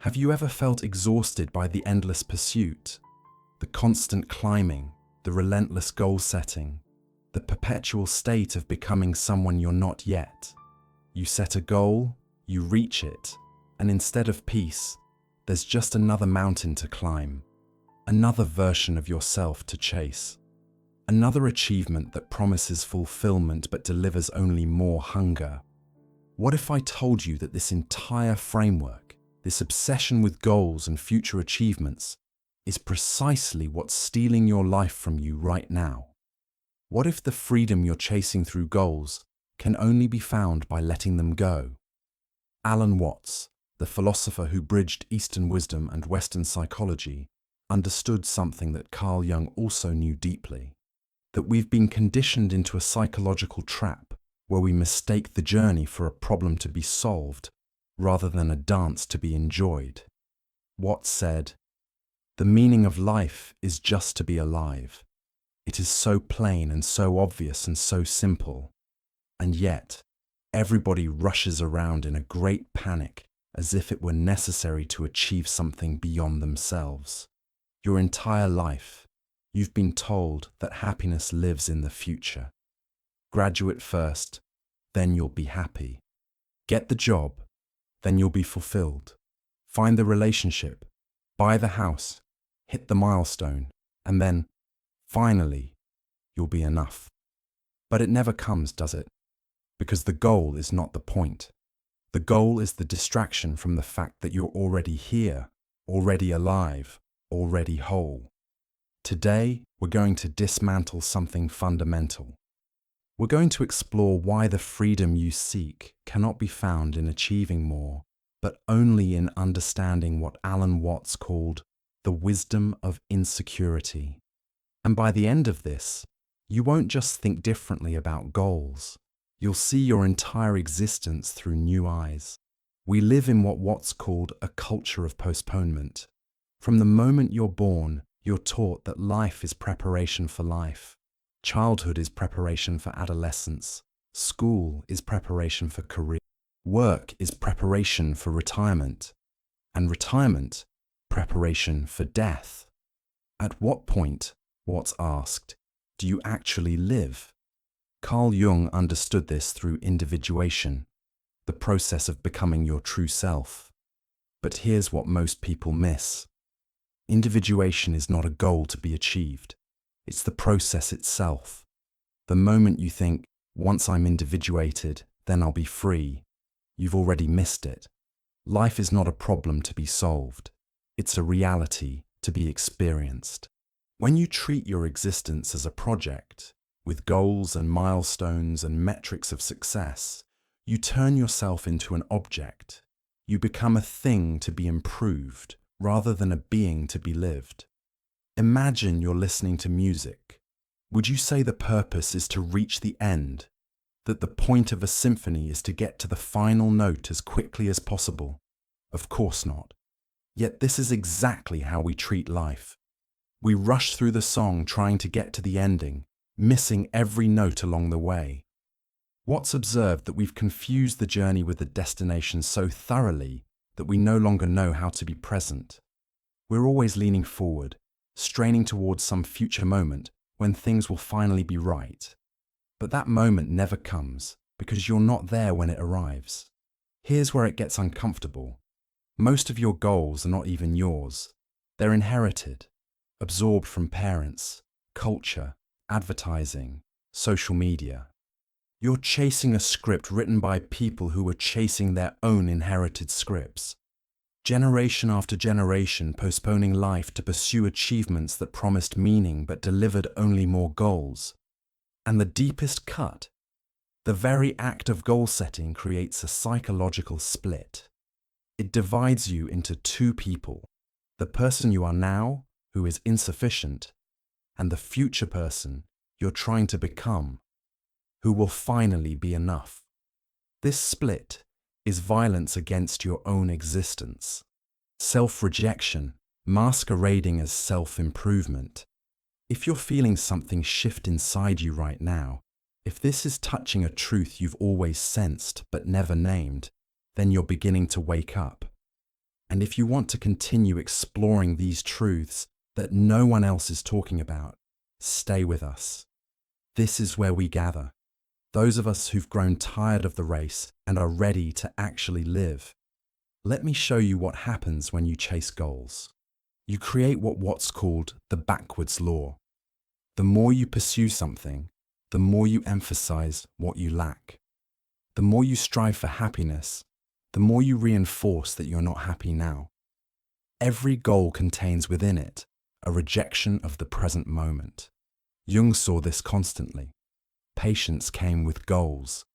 Have you ever felt exhausted by the endless pursuit, the constant climbing, the relentless goal setting, the perpetual state of becoming someone you're not yet? You set a goal, you reach it, and instead of peace, there's just another mountain to climb, another version of yourself to chase, another achievement that promises fulfillment but delivers only more hunger. What if I told you that this entire framework, this obsession with goals and future achievements, is precisely what's stealing your life from you right now? What if the freedom you're chasing through goals can only be found by letting them go? Alan Watts, the philosopher who bridged Eastern wisdom and Western psychology, understood something that Carl Jung also knew deeply: that we've been conditioned into a psychological trap where we mistake the journey for a problem to be solved rather than a dance to be enjoyed. Watts said, "The meaning of life is just to be alive. It is so plain and so obvious and so simple. And yet, everybody rushes around in a great panic as if it were necessary to achieve something beyond themselves. Your entire life, you've been told that happiness lives in the future. Graduate first, then you'll be happy. Get the job, then you'll be fulfilled. Find the relationship, buy the house, hit the milestone, and then, finally, you'll be enough." But it never comes, does it? Because the goal is not the point. The goal is the distraction from the fact that you're already here, already alive, already whole. Today, we're going to dismantle something fundamental. We're going to explore why the freedom you seek cannot be found in achieving more, but only in understanding what Alan Watts called the wisdom of insecurity. And by the end of this, you won't just think differently about goals. You'll see your entire existence through new eyes. We live in what Watts called a culture of postponement. From the moment you're born, you're taught that life is preparation for life. Childhood is preparation for adolescence. School is preparation for career. Work is preparation for retirement. And retirement, preparation for death. At what point, Watts asked, do you actually live? Carl Jung understood this through individuation, the process of becoming your true self. But here's what most people miss. Individuation is not a goal to be achieved. It's the process itself. The moment you think, once I'm individuated, then I'll be free, you've already missed it. Life is not a problem to be solved. It's a reality to be experienced. When you treat your existence as a project, with goals and milestones and metrics of success, you turn yourself into an object. You become a thing to be improved, rather than a being to be lived. Imagine you're listening to music. Would you say the purpose is to reach the end? That the point of a symphony is to get to the final note as quickly as possible? Of course not. Yet this is exactly how we treat life. We rush through the song trying to get to the ending, missing every note along the way. Watts observed that we've confused the journey with the destination so thoroughly that we no longer know how to be present. We're always leaning forward, straining towards some future moment when things will finally be right. But that moment never comes because you're not there when it arrives. Here's where it gets uncomfortable. Most of your goals are not even yours. They're inherited, absorbed from parents, culture, advertising, social media. You're chasing a script written by people who were chasing their own inherited scripts. Generation after generation postponing life to pursue achievements that promised meaning but delivered only more goals. And the deepest cut, the very act of goal setting creates a psychological split. It divides you into two people, the person you are now, who is insufficient, and the future person you're trying to become, who will finally be enough. This split is violence against your own existence. Self-rejection, masquerading as self-improvement. If you're feeling something shift inside you right now, if this is touching a truth you've always sensed but never named, then you're beginning to wake up. And if you want to continue exploring these truths that no one else is talking about, stay with us. This is where we gather, those of us who've grown tired of the race and are ready to actually live. Let me show you what happens when you chase goals. You create what Watts called the backwards law. The more you pursue something, the more you emphasize what you lack. The more you strive for happiness, the more you reinforce that you're not happy now. Every goal contains within it a rejection of the present moment. Jung saw this constantly. Patience came with goals.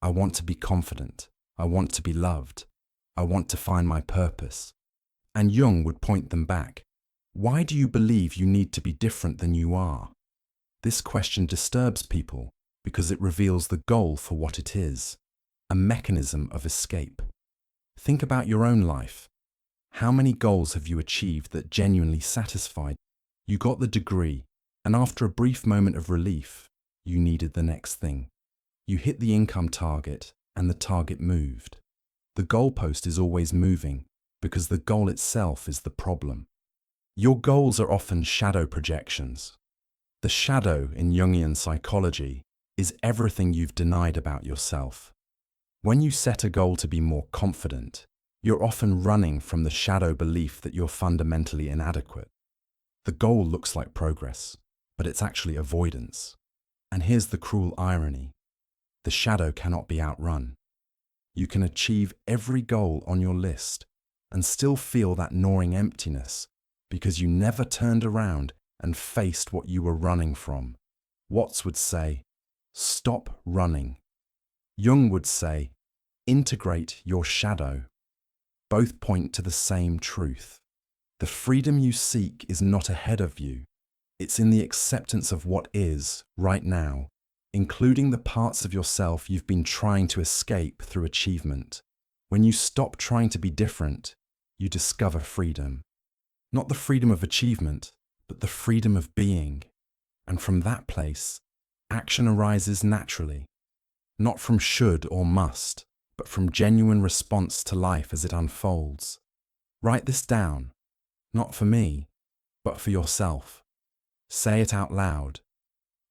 I want to be confident. I want to be loved. I want to find my purpose. And Jung would point them back. Why do you believe you need to be different than you are? This question disturbs people because it reveals the goal for what it is, a mechanism of escape. Think about your own life. How many goals have you achieved that genuinely satisfied? You got the degree, and after a brief moment of relief, you needed the next thing. You hit the income target, and the target moved. The goalpost is always moving, because the goal itself is the problem. Your goals are often shadow projections. The shadow in Jungian psychology is everything you've denied about yourself. When you set a goal to be more confident, you're often running from the shadow belief that you're fundamentally inadequate. The goal looks like progress, but it's actually avoidance. And here's the cruel irony. The shadow cannot be outrun. You can achieve every goal on your list and still feel that gnawing emptiness because you never turned around and faced what you were running from. Watts would say, stop running. Jung would say, integrate your shadow. Both point to the same truth. The freedom you seek is not ahead of you. It's in the acceptance of what is right now, including the parts of yourself you've been trying to escape through achievement. When you stop trying to be different, you discover freedom. Not the freedom of achievement, but the freedom of being. And from that place, action arises naturally, not from should or must, but from genuine response to life as it unfolds. Write this down, not for me, but for yourself. Say it out loud.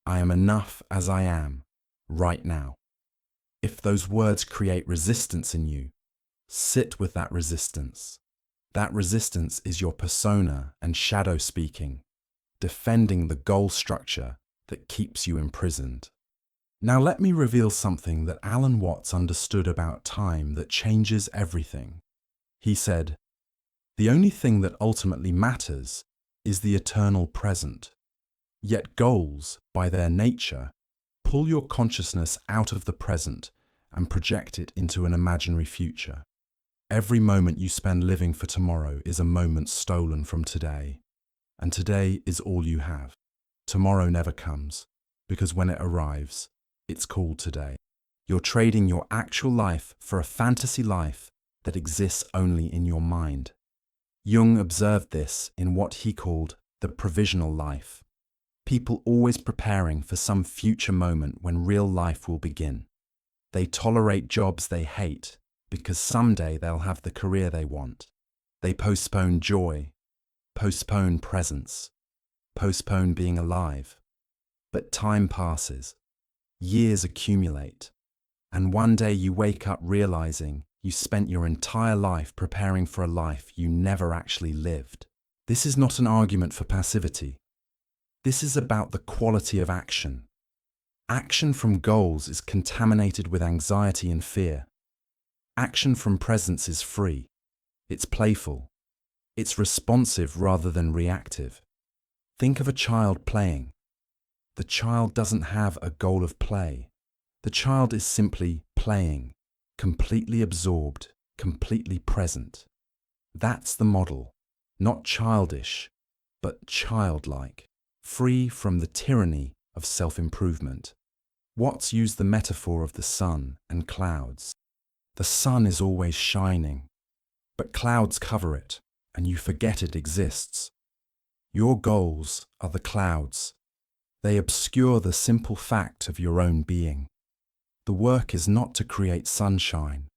I am enough as I am, right now. If those words create resistance in you, sit with that resistance. That resistance is your persona and shadow speaking, defending the goal structure that keeps you imprisoned. Now let me reveal something that Alan Watts understood about time that changes everything. He said, "The only thing that ultimately matters is the eternal present. Yet goals, by their nature, pull your consciousness out of the present and project it into an imaginary future. Every moment you spend living for tomorrow is a moment stolen from today. And today is all you have. Tomorrow never comes, because when it arrives, it's called today. You're trading your actual life for a fantasy life that exists only in your mind." Jung observed this in what he called the provisional life. People always preparing for some future moment when real life will begin. They tolerate jobs they hate because someday they'll have the career they want. They postpone joy, postpone presence, postpone being alive. But time passes, years accumulate, and one day you wake up realizing you spent your entire life preparing for a life you never actually lived. This is not an argument for passivity. This is about the quality of action. Action from goals is contaminated with anxiety and fear. Action from presence is free. It's playful. It's responsive rather than reactive. Think of a child playing. The child doesn't have a goal of play. The child is simply playing, completely absorbed, completely present. That's the model, not childish, but childlike, free from the tyranny of self-improvement. Watts used the metaphor of the sun and clouds. The sun is always shining, but clouds cover it, and you forget it exists. Your goals are the clouds. They obscure the simple fact of your own being. The work is not to create sunshine,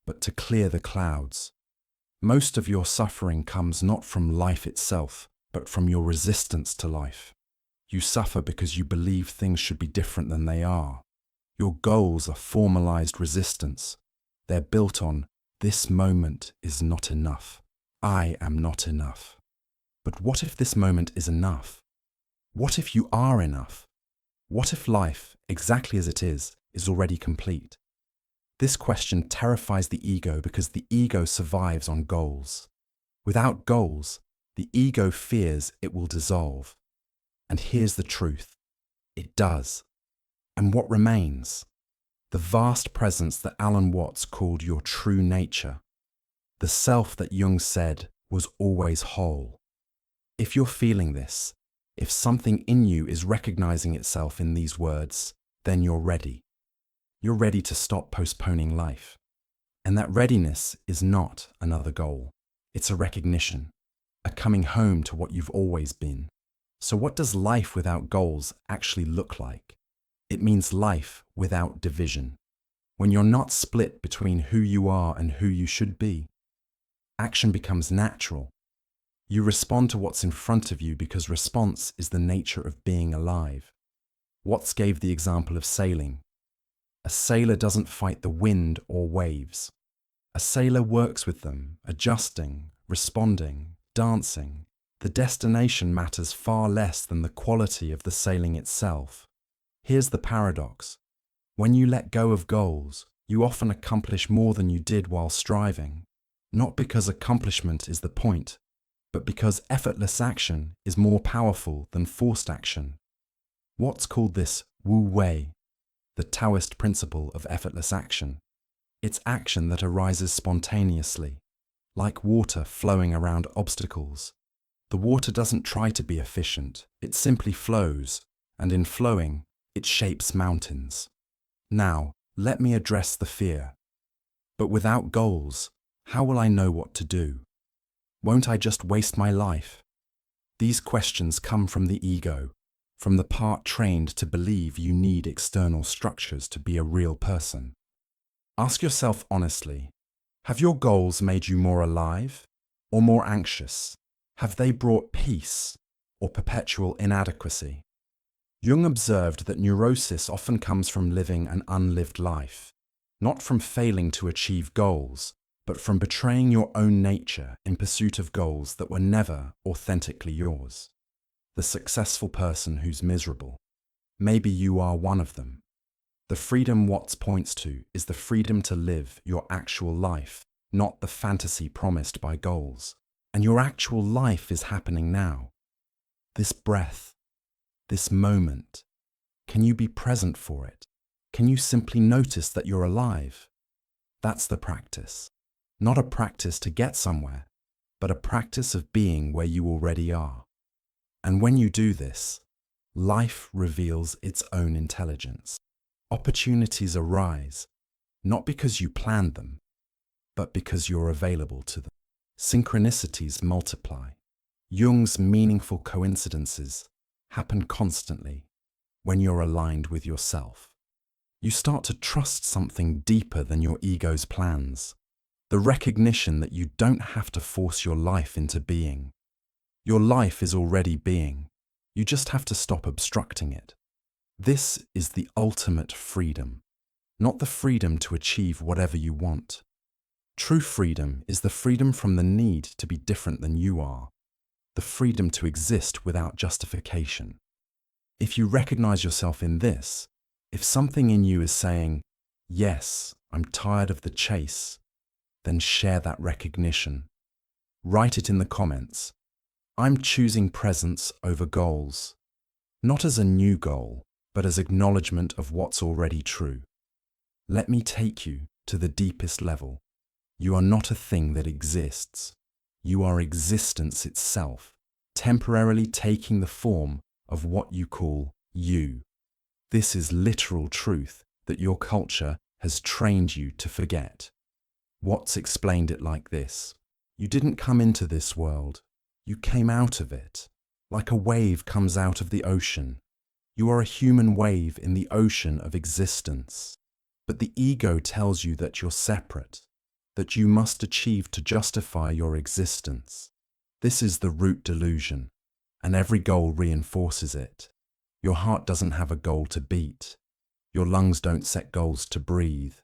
but to clear the clouds. Most of your suffering comes not from life itself, but from your resistance to life. You suffer because you believe things should be different than they are. Your goals are formalized resistance. They're built on, this moment is not enough. I am not enough. But what if this moment is enough? What if you are enough? What if life, exactly as it is already complete? This question terrifies the ego because the ego survives on goals. Without goals, the ego fears it will dissolve. And here's the truth. It does. And what remains? The vast presence that Alan Watts called your true nature. The self that Jung said was always whole. If you're feeling this, if something in you is recognizing itself in these words, then you're ready. You're ready to stop postponing life. And that readiness is not another goal. It's a recognition, a coming home to what you've always been. So what does life without goals actually look like? It means life without division. When you're not split between who you are and who you should be, action becomes natural. You respond to what's in front of you because response is the nature of being alive. Watts gave the example of sailing. A sailor doesn't fight the wind or waves. A sailor works with them, adjusting, responding, dancing. The destination matters far less than the quality of the sailing itself. Here's the paradox. When you let go of goals, you often accomplish more than you did while striving. Not because accomplishment is the point, but because effortless action is more powerful than forced action. Watts called this Wu Wei, the Taoist principle of effortless action. It's action that arises spontaneously, like water flowing around obstacles. The water doesn't try to be efficient, it simply flows, and in flowing, it shapes mountains. Now, let me address the fear. But without goals, how will I know what to do? Won't I just waste my life? These questions come from the ego, from the part trained to believe you need external structures to be a real person. Ask yourself honestly, have your goals made you more alive or more anxious? Have they brought peace or perpetual inadequacy? Jung observed that neurosis often comes from living an unlived life, not from failing to achieve goals, but from betraying your own nature in pursuit of goals that were never authentically yours. The successful person who's miserable. Maybe you are one of them. The freedom Watts points to is the freedom to live your actual life, not the fantasy promised by goals. And your actual life is happening now. This breath, this moment, can you be present for it? Can you simply notice that you're alive? That's the practice. Not a practice to get somewhere, but a practice of being where you already are. And when you do this, life reveals its own intelligence. Opportunities arise, not because you planned them, but because you're available to them. Synchronicities multiply. Jung's meaningful coincidences happen constantly when you're aligned with yourself. You start to trust something deeper than your ego's plans. The recognition that you don't have to force your life into being. Your life is already being. You just have to stop obstructing it. This is the ultimate freedom, not the freedom to achieve whatever you want. True freedom is the freedom from the need to be different than you are, the freedom to exist without justification. If you recognize yourself in this, if something in you is saying, yes, I'm tired of the chase, then share that recognition. Write it in the comments. I'm choosing presence over goals, not as a new goal, but as acknowledgement of what's already true. Let me take you to the deepest level. You are not a thing that exists. You are existence itself, temporarily taking the form of what you call you. This is literal truth that your culture has trained you to forget. Watts explained it like this. You didn't come into this world. You came out of it, like a wave comes out of the ocean. You are a human wave in the ocean of existence. But the ego tells you that you're separate, that you must achieve to justify your existence. This is the root delusion, and every goal reinforces it. Your heart doesn't have a goal to beat. Your lungs don't set goals to breathe.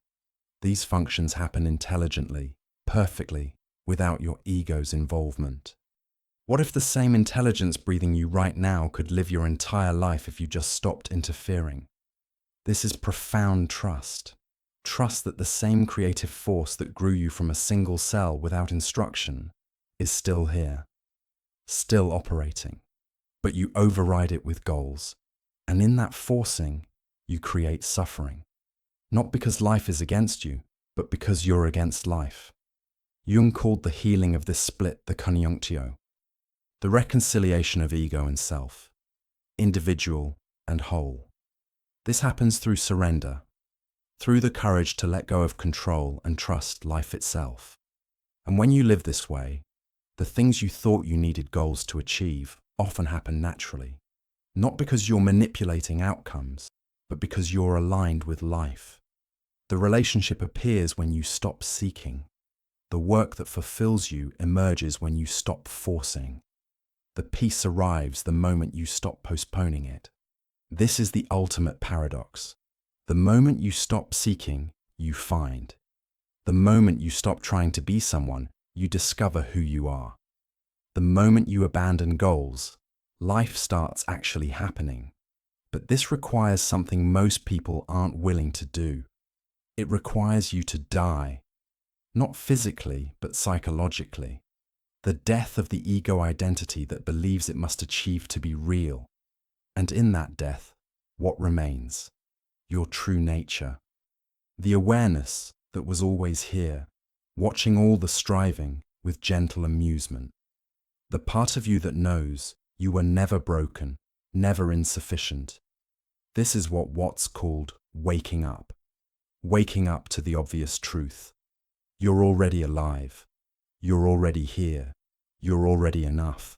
These functions happen intelligently, perfectly, without your ego's involvement. What if the same intelligence breathing you right now could live your entire life if you just stopped interfering? This is profound trust. Trust that the same creative force that grew you from a single cell without instruction is still here, still operating. But you override it with goals. And in that forcing, you create suffering. Not because life is against you, but because you're against life. Jung called the healing of this split the conjunctio, the reconciliation of ego and self, individual and whole. This happens through surrender, through the courage to let go of control and trust life itself. And when you live this way, the things you thought you needed goals to achieve often happen naturally, not because you're manipulating outcomes, but because you're aligned with life. The relationship appears when you stop seeking. The work that fulfills you emerges when you stop forcing. The peace arrives the moment you stop postponing it. This is the ultimate paradox. The moment you stop seeking, you find. The moment you stop trying to be someone, you discover who you are. The moment you abandon goals, life starts actually happening. But this requires something most people aren't willing to do. It requires you to die. Not physically, but psychologically. The death of the ego identity that believes it must achieve to be real. And in that death, what remains? Your true nature. The awareness that was always here, watching all the striving with gentle amusement. The part of you that knows you were never broken, never insufficient. This is what Watts called waking up. Waking up to the obvious truth. You're already alive. You're already here. You're already enough.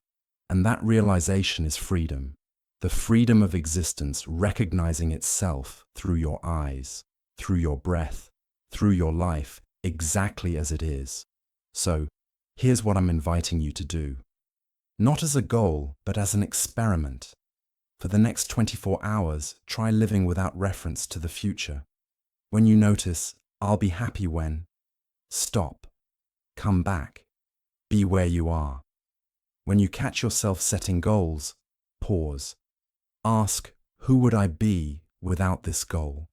And that realization is freedom. The freedom of existence recognizing itself through your eyes, through your breath, through your life, exactly as it is. So, here's what I'm inviting you to do. Not as a goal, but as an experiment. For the next 24 hours, try living without reference to the future. When you notice, I'll be happy when, stop, come back, be where you are. When you catch yourself setting goals, pause. Ask, who would I be without this goal?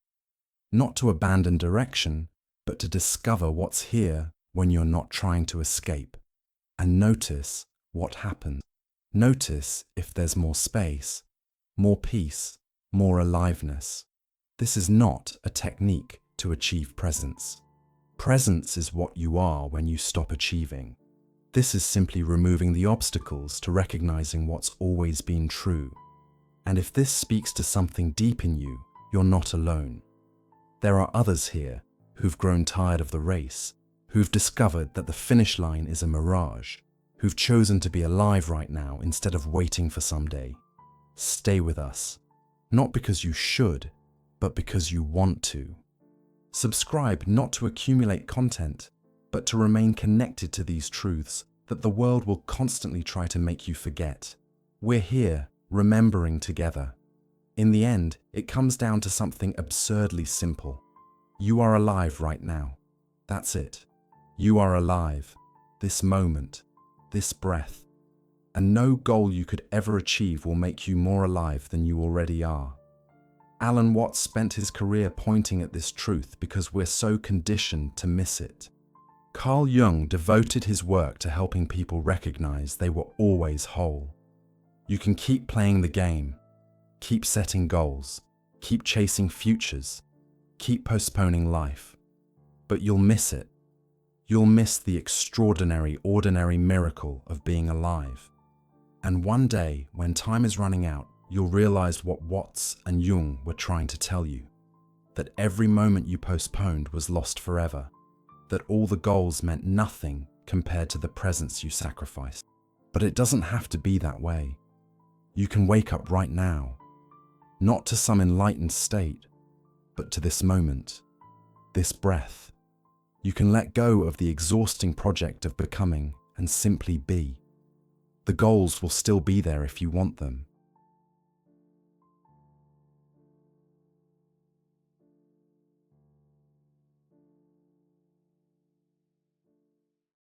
Not to abandon direction, but to discover what's here when you're not trying to escape. And notice what happens. Notice if there's more space, more peace, more aliveness. This is not a technique to achieve presence. Presence is what you are when you stop achieving. This is simply removing the obstacles to recognizing what's always been true. And if this speaks to something deep in you, you're not alone. There are others here who've grown tired of the race, who've discovered that the finish line is a mirage, who've chosen to be alive right now instead of waiting for someday. Stay with us, not because you should, but because you want to. Subscribe not to accumulate content, but to remain connected to these truths that the world will constantly try to make you forget. We're here, remembering together. In the end, it comes down to something absurdly simple. You are alive right now. That's it. You are alive. This moment, this breath. And no goal you could ever achieve will make you more alive than you already are. Alan Watts spent his career pointing at this truth because we're so conditioned to miss it. Carl Jung devoted his work to helping people recognize they were always whole. You can keep playing the game, keep setting goals, keep chasing futures, keep postponing life, but you'll miss it. You'll miss the extraordinary, ordinary miracle of being alive. And one day, when time is running out, you'll realize what Watts and Jung were trying to tell you. That every moment you postponed was lost forever. That all the goals meant nothing compared to the presence you sacrificed. But it doesn't have to be that way. You can wake up right now. Not to some enlightened state, but to this moment, this breath, You can let go of the exhausting project of becoming and simply be. The goals will still be there if you want them,